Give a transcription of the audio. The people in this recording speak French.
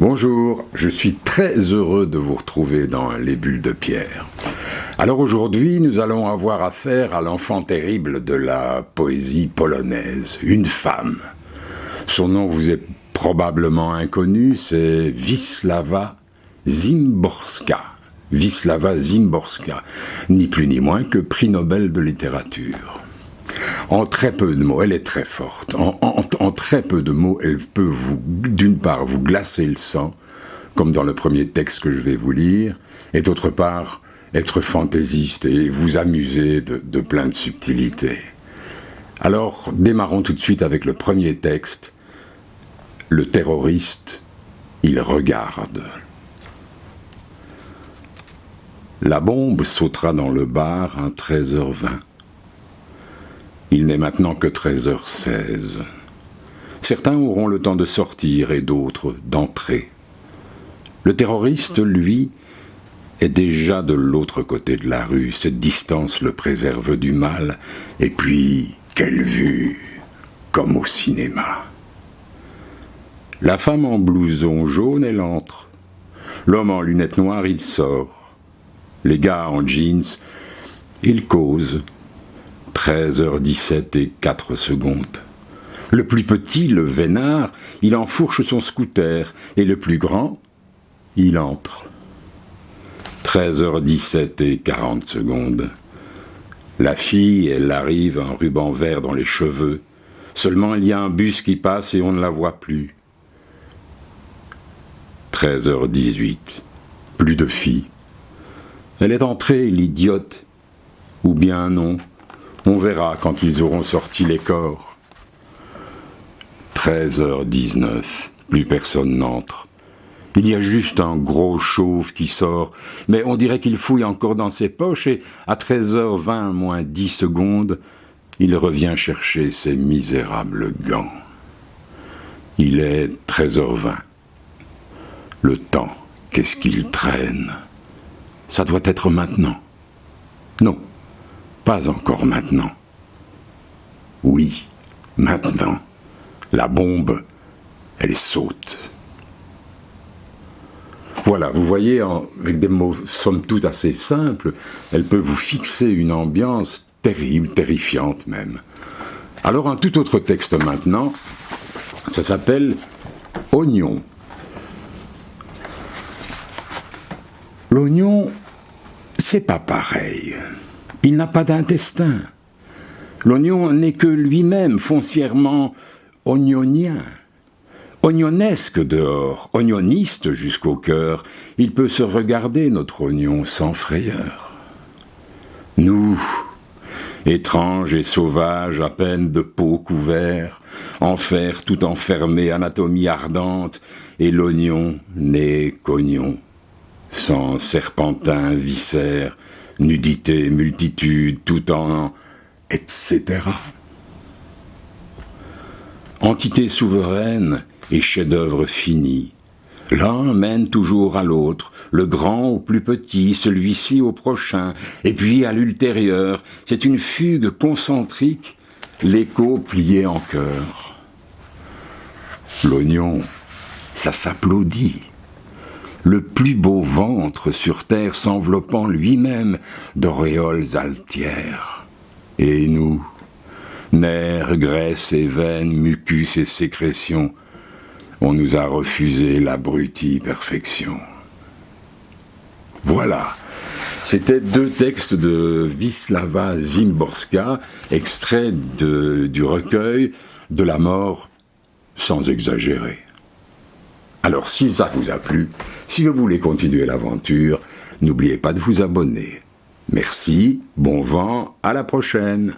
Bonjour, je suis très heureux de vous retrouver dans Les Bulles de Pierre. Alors aujourd'hui, nous allons avoir affaire à l'enfant terrible de la poésie polonaise, une femme. Son nom vous est probablement inconnu, c'est Wisława Szymborska. Wisława Szymborska, ni plus ni moins que prix Nobel de littérature. En très peu de mots, elle est très forte. En très peu de mots, elle peut d'une part, vous glacer le sang, comme dans le premier texte que je vais vous lire, et d'autre part, être fantaisiste et vous amuser de plein de subtilités. Alors, démarrons tout de suite avec le premier texte. Le terroriste, il regarde. La bombe sautera dans le bar à 13h20. Il n'est maintenant que 13h16. Certains auront le temps de sortir et d'autres d'entrer. Le terroriste, lui, est déjà de l'autre côté de la rue. Cette distance le préserve du mal. Et puis, quelle vue, comme au cinéma. La femme en blouson jaune, elle entre. L'homme en lunettes noires, il sort. Les gars en jeans, ils causent. 13h17 et 4 secondes. Le plus petit, le vénard, il enfourche son scooter, et le plus grand, il entre. 13h17 et 40 secondes. La fille, elle arrive, un ruban vert dans les cheveux. Seulement, il y a un bus qui passe et on ne la voit plus. 13h18. Plus de fille. Elle est entrée, l'idiote. Ou bien non. On verra quand ils auront sorti les corps. 13h19, plus personne n'entre. Il y a juste un gros chauve qui sort, mais on dirait qu'il fouille encore dans ses poches et à 13h20 moins 10 secondes, il revient chercher ses misérables gants. Il est 13h20. Le temps, qu'est-ce qu'il traîne? Ça doit être maintenant. Non. Pas encore maintenant. Oui, maintenant. La bombe, elle saute. Voilà, vous voyez, avec des mots somme toute assez simples, elle peut vous fixer une ambiance terrible, terrifiante même. Alors un tout autre texte maintenant, ça s'appelle « Oignon ». L'oignon, c'est pas pareil. Il n'a pas d'intestin. L'oignon n'est que lui-même foncièrement oignonien. Ognonesque dehors, oignoniste jusqu'au cœur, il peut se regarder notre oignon sans frayeur. Nous, étranges et sauvages, à peine de peau couvert, enfer tout enfermé, anatomie ardente, et l'oignon n'est qu'oignon, sans serpentin, viscère, nudité, multitude, tout en etc. Entité souveraine et chef-d'œuvre fini. L'un mène toujours à l'autre, le grand au plus petit, celui-ci au prochain, et puis à l'ultérieur, c'est une fugue concentrique, l'écho plié en chœur. L'oignon, ça s'applaudit. Le plus beau ventre sur terre s'enveloppant lui-même d'auréoles altières. Et nous, nerfs, graisse et veines, mucus et sécrétions, on nous a refusé l'abrutie perfection. Voilà, c'était deux textes de Wisława Szymborska, extraits du recueil de la mort sans exagérer. Alors, si ça vous a plu, si vous voulez continuer l'aventure, n'oubliez pas de vous abonner. Merci, bon vent, à la prochaine.